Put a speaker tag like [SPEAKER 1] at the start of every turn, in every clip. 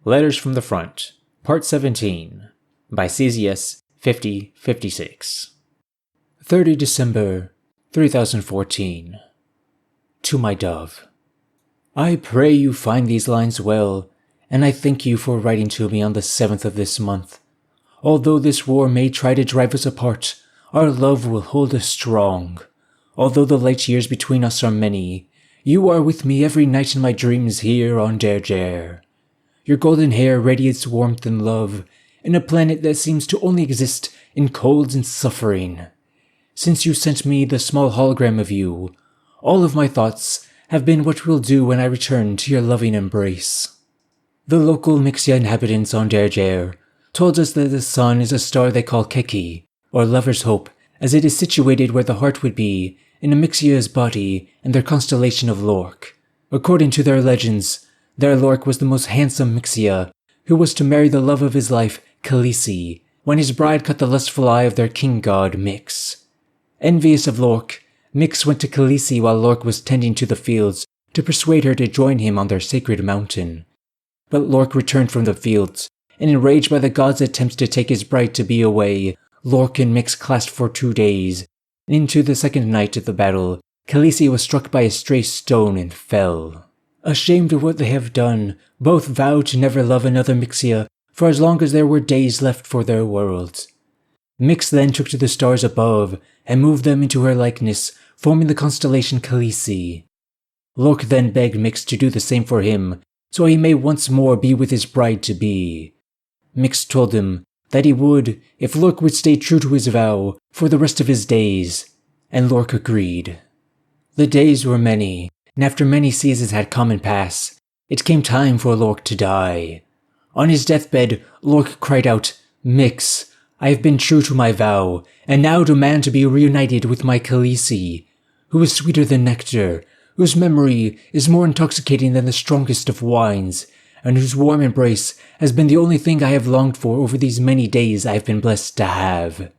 [SPEAKER 1] Letters from the Front, Part 17, by CZS 5056. 30 December 3014. To my dove. I pray you find these lines well, and I thank you for writing to me on the 7th of this month. Although this war may try to drive us apart, our love will hold us strong. Although the light years between us are many, you are with me every night in my dreams here on Derjer. Your golden hair radiates warmth and love in a planet that seems to only exist in cold and suffering. Since you sent me the small hologram of you, all of my thoughts have been what we'll do when I return to your loving embrace. The local Mixia inhabitants on Derjer told us that the sun is a star they call Keki, or Lover's Hope, as it is situated where the heart would be, in Mixia's body and their constellation of Lork. According to their legends, their Lork was the most handsome Mixia, who was to marry the love of his life, Khaleesi, when his bride caught the lustful eye of their king god, Mix. Envious of Lork, Mix went to Khaleesi while Lork was tending to the fields to persuade her to join him on their sacred mountain. But Lork returned from the fields, and enraged by the god's attempts to take his bride to be away, Lork and Mix clashed for 2 days. Into the second night of the battle, Khaleesi was struck by a stray stone and fell. Ashamed of what they have done, both vowed to never love another Mixia for as long as there were days left for their worlds. Mix then took to the stars above and moved them into her likeness, forming the constellation Khaleesi. Lork then begged Mix to do the same for him, so he may once more be with his bride-to-be. Mix told him that he would if Lork would stay true to his vow for the rest of his days, and Lork agreed. The days were many, and after many seasons had come and passed, it came time for Lork to die. On his deathbed, Lork cried out, "Mix, I have been true to my vow, and now demand to be reunited with my Khaleesi, who is sweeter than nectar, whose memory is more intoxicating than the strongest of wines, and whose warm embrace has been the only thing I have longed for over these many days I have been blessed to have."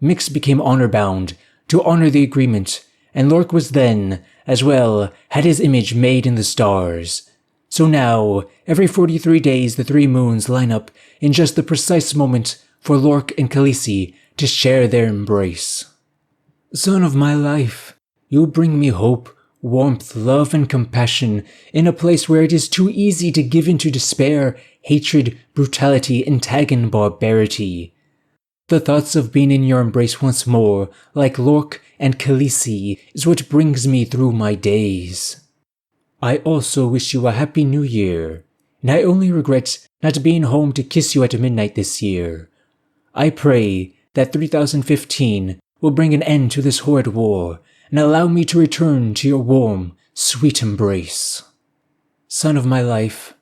[SPEAKER 1] Mix became honor-bound to honor the agreement, and Lork was then, as well, had his image made in the stars. So now, every 43 days the 3 moons line up in just the precise moment for Lork and Khaleesi to share their embrace. Son of my life, you bring me hope, warmth, love, and compassion in a place where it is too easy to give in to despair, hatred, brutality, and tagging barbarity. The thoughts of being in your embrace once more, like Lork and Khaleesi, is what brings me through my days. I also wish you a happy new year, and I only regret not being home to kiss you at midnight this year. I pray that 3015 will bring an end to this horrid war, and allow me to return to your warm, sweet embrace. Son of my life,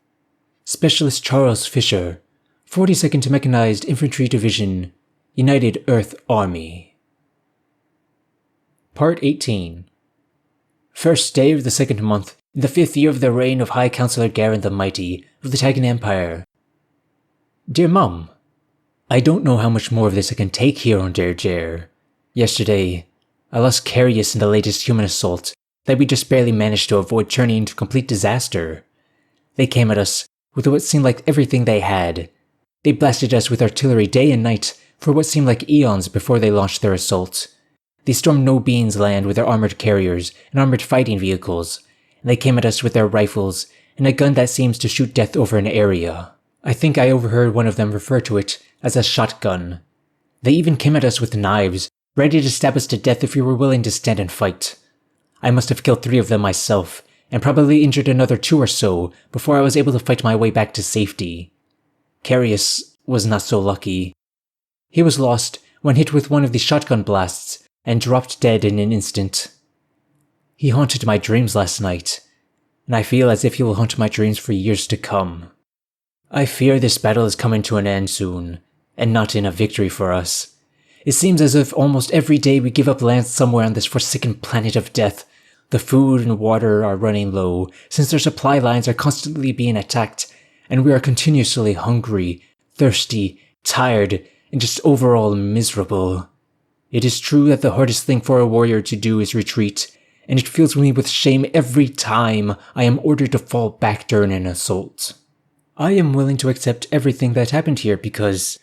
[SPEAKER 1] Specialist Charles Fisher, 42nd Mechanized Infantry Division, United Earth Army. Part 18. First day of the 2nd month, in the 5th year of the reign of High Counselor Garen the Mighty of the Tagan Empire. Dear Mum, I don't know how much more of this I can take here on Derjer. Yesterday, I lost Carius in the latest human assault that we just barely managed to avoid turning into complete disaster. They came at us with what seemed like everything they had. They blasted us with artillery day and night for what seemed like eons before they launched their assault. They stormed No Beans Land with their armored carriers and armored fighting vehicles, and they came at us with their rifles and a gun that seems to shoot death over an area. I think I overheard one of them refer to it as a shotgun. They even came at us with knives, ready to stab us to death if we were willing to stand and fight. I must have killed 3 of them myself, and probably injured another 2 or so before I was able to fight my way back to safety. Carius was not so lucky. He was lost when hit with one of the shotgun blasts and dropped dead in an instant. He haunted my dreams last night, and I feel as if he will haunt my dreams for years to come. I fear this battle is coming to an end soon, and not in a victory for us. It seems as if almost every day we give up land somewhere on this forsaken planet of death. The food and water are running low, since their supply lines are constantly being attacked, and we are continuously hungry, thirsty, tired, and just overall miserable. It is true that the hardest thing for a warrior to do is retreat, and it fills me with shame every time I am ordered to fall back during an assault. I am willing to accept everything that happened here because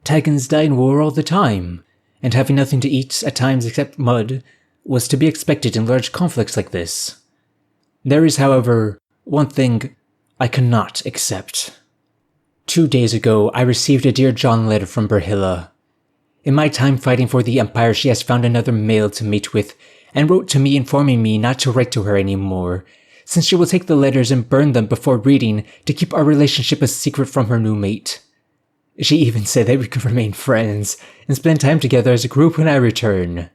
[SPEAKER 1] Tagans die in war all the time, and having nothing to eat at times except mud was to be expected in large conflicts like this. There is, however, one thing I cannot accept. 2 days ago, I received a Dear John letter from Berhilla. In my time fighting for the Empire, she has found another male to meet with, and wrote to me informing me not to write to her anymore, since she will take the letters and burn them before reading to keep our relationship a secret from her new mate. She even said that we could remain friends and spend time together as a group when I return,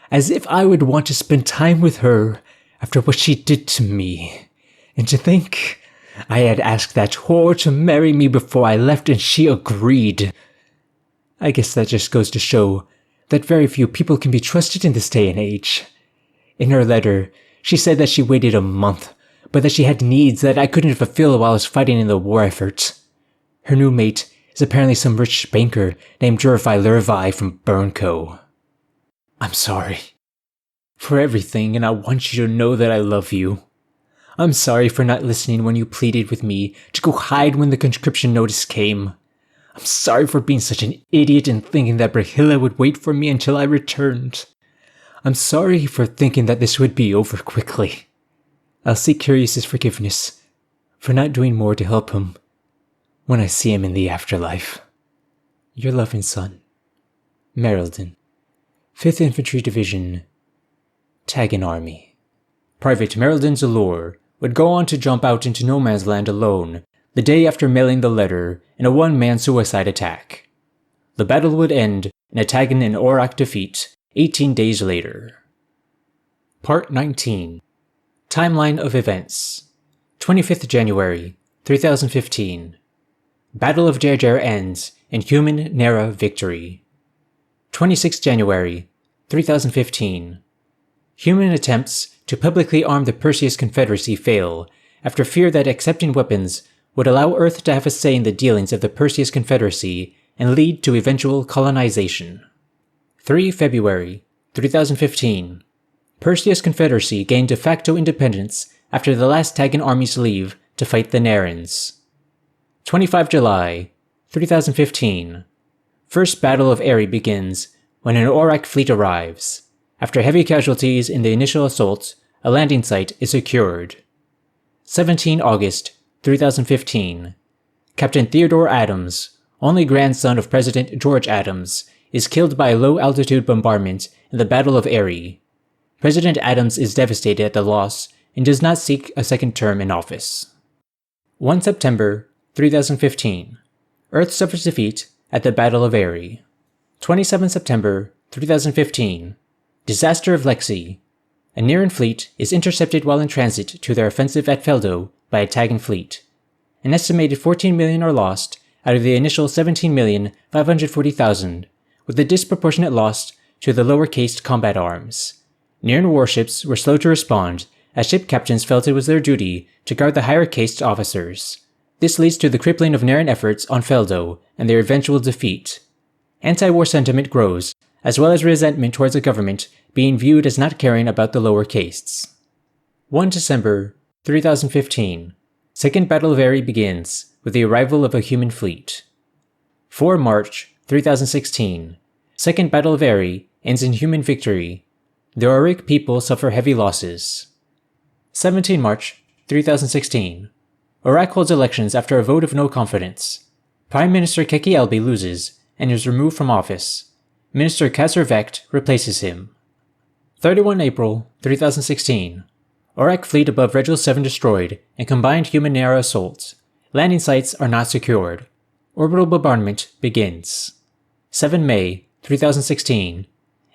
[SPEAKER 1] as if I would want to spend time with her after what she did to me. And to think I had asked that whore to marry me before I left and she agreed. I guess that just goes to show that very few people can be trusted in this day and age. In her letter, she said that she waited a month, but that she had needs that I couldn't fulfill while I was fighting in the war effort. Her new mate is apparently some rich banker named Jurify Lurvi from Burnco. I'm sorry for everything, and I want you to know that I love you. I'm sorry for not listening when you pleaded with me to go hide when the conscription notice came. I'm sorry for being such an idiot and thinking that Berhilla would wait for me until I returned. I'm sorry for thinking that this would be over quickly. I'll seek Curious' forgiveness for not doing more to help him when I see him in the afterlife. Your loving son, Merildon, 5th Infantry Division, Tagan Army. Private Merildon Zalor would go on to jump out into no man's land alone the day after mailing the letter in a one-man suicide attack. The battle would end in a Tagan and Orak defeat 18 days later. Part 19. Timeline of Events. 25th January, 3015. Battle of Jerjer ends in human Nera victory. 26th January, 3015. Human attempts to publicly arm the Perseus Confederacy fail after fear that accepting weapons would allow Earth to have a say in the dealings of the Perseus Confederacy and lead to eventual colonization. 3 February, 3015. Perseus Confederacy gained de facto independence after the last Tagan armies leave to fight the Narans. 25 July, 3015. First Battle of Eri begins when an Orak fleet arrives. After heavy casualties in the initial assault, a landing site is secured. 17 August, 3015. Captain Theodore Adams, only grandson of President George Adams, is killed by a low-altitude bombardment in the Battle of Eri. President Adams is devastated at the loss and does not seek a second term in office. 1 September, 3015. Earth suffers defeat at the Battle of Eri. 27 September, 3015. Disaster of Lexi. A Neran fleet is intercepted while in transit to their offensive at Feldo by a Tagan fleet. An estimated 14 million are lost out of the initial 17,540,000, with a disproportionate loss to the lower-cased combat arms. Neran warships were slow to respond, as ship captains felt it was their duty to guard the higher-cased officers. This leads to the crippling of Neran efforts on Feldo and their eventual defeat. Anti-war sentiment grows, as well as resentment towards the government being viewed as not caring about the lower castes. 1 December, 3015. Second Battle of Eri begins with the arrival of a human fleet. 4 March, 3016. Second Battle of Eri ends in human victory. The Auric people suffer heavy losses. 17 March, 3016. Orak holds elections after a vote of no confidence. Prime Minister Keki Elbi loses and is removed from office. Minister Kasser Vecht replaces him. 31 April, 3016. Orak fleet above Regil 7 destroyed and combined human Nera assault. Landing sites are not secured. Orbital bombardment begins. 7 May, 3016.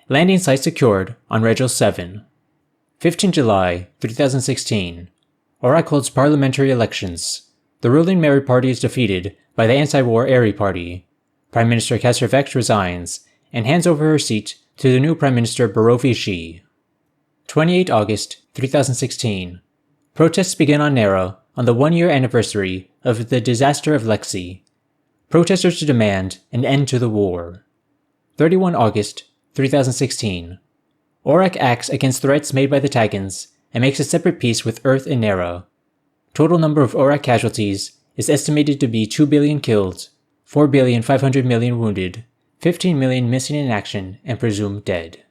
[SPEAKER 1] Landing site secured on Regil 7. 15 July, 3016. Orak holds parliamentary elections. The ruling Mary party is defeated by the anti-war Eri party. Prime Minister Kasser Vecht resigns and hands over her seat to the new Prime Minister Barovi Ji. 28 August, 3016. Protests begin on Nera on the one-year anniversary of the disaster of Lexi. Protesters demand an end to the war. 31 August, 3016. Orak acts against threats made by the Tagans and makes a separate peace with Earth and Nera. Total number of Orak casualties, is estimated to be 2 billion killed, 4,500,000,000 wounded, 15 million missing in action and presumed dead.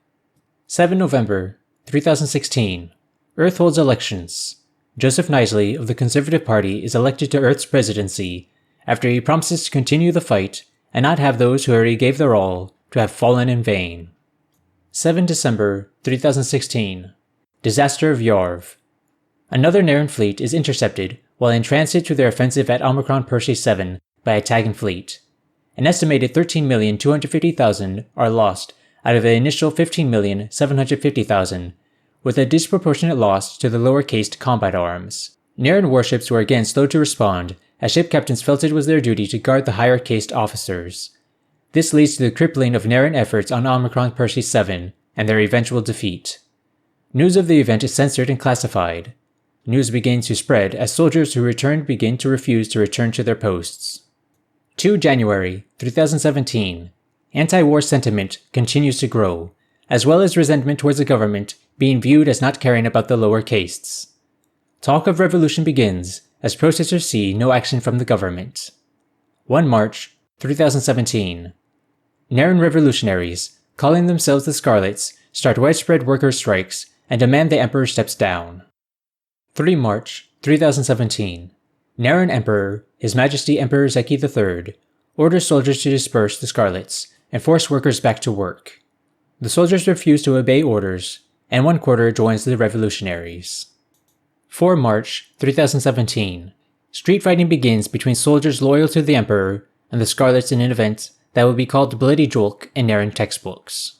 [SPEAKER 1] 7 November 3016. Earth holds elections. Joseph Nisley of the Conservative Party is elected to Earth's presidency after he promises to continue the fight and not have those who already gave their all to have fallen in vain. 7 December 3016. Disaster of Yarv. Another Naren fleet is intercepted while in transit to their offensive at Omicron Persei 7 by a Tagan fleet. An estimated 13,250,000 are lost out of the initial 15,750,000, with a disproportionate loss to the lower-cased combat arms. Naren warships were again slow to respond, as ship captains felt it was their duty to guard the higher-cased officers. This leads to the crippling of Naren efforts on Omicron Persei 7 and their eventual defeat. News of the event is censored and classified. News begins to spread as soldiers who returned begin to refuse to return to their posts. 2 January 3017. Anti-war sentiment continues to grow, as well as resentment towards the government being viewed as not caring about the lower castes. Talk of revolution begins as protesters see no action from the government. 1 March 3017. Naren revolutionaries, calling themselves the Scarlets, start widespread workers' strikes and demand the Emperor steps down. 3 March 3017. Naren Emperor, His Majesty Emperor Zeki III, orders soldiers to disperse the Scarlets and force workers back to work. The soldiers refuse to obey orders, and one quarter joins the revolutionaries. 4 March 3017. Street fighting begins between soldiers loyal to the Emperor and the Scarlets in an event that will be called Bloody Julk in Naren textbooks.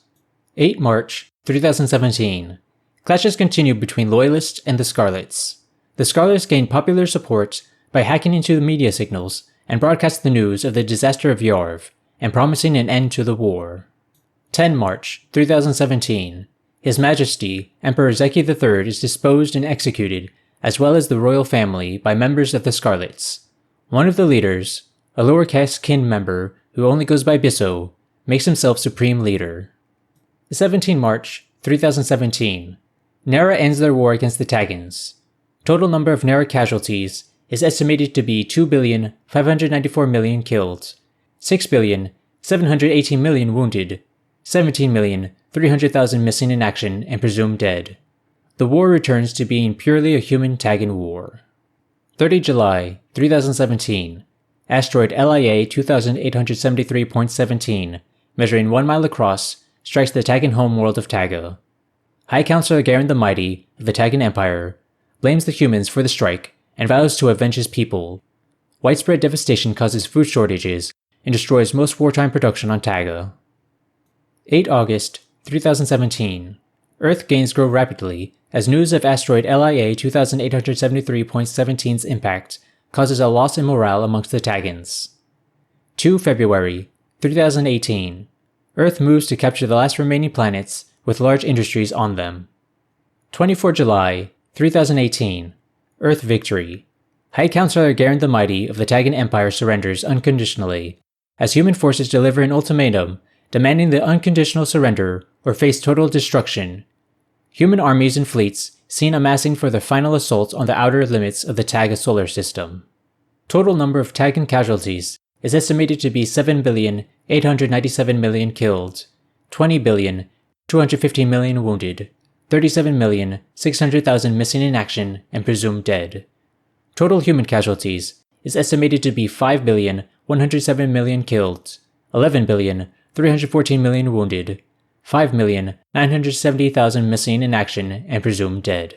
[SPEAKER 1] 8 March 3017. Clashes continue between Loyalists and the Scarlets. The Scarlets gain popular support by hacking into the media signals and broadcast the news of the disaster of Yarv and promising an end to the war. 10 March 3017. His Majesty Emperor Zeki III is disposed and executed, as well as the royal family, by members of the Scarlets. One of the leaders, a lower caste kin member who only goes by Bisso, makes himself supreme leader. 17 March 3017. Nara ends their war against the Tagans. Total number of Nara casualties is estimated to be 2,594,000,000 killed, 6,718,000,000 wounded, 17,300,000 missing in action and presumed dead. The war returns to being purely a human Tagan war. 30 July 3017. Asteroid LIA 2873.17, measuring 1 mile across, strikes the Tagan homeworld of Taga. High Counselor Garen the Mighty of the Tagan Empire blames the humans for the strike and vows to avenge his people. Widespread devastation causes food shortages and destroys most wartime production on Taga. 8 August 3017. Earth gains grow rapidly as news of asteroid LIA 2873.17's impact causes a loss in morale amongst the Tagans. 2 February 3018. Earth moves to capture the last remaining planets with large industries on them. 24 July 3018. Earth victory. High Counselor Garen the Mighty of the Tagan Empire surrenders unconditionally, as human forces deliver an ultimatum demanding the unconditional surrender or face total destruction. Human armies and fleets seen amassing for their final assault on the outer limits of the Taga solar system. Total number of Tagan casualties is estimated to be 7,897,000,000 killed, 20,215,000,000 wounded, 37,600,000 missing in action and presumed dead. Total human casualties is estimated to be 5,107,000,000 killed, 11,314,000,000 wounded, 5,970,000 missing in action and presumed dead.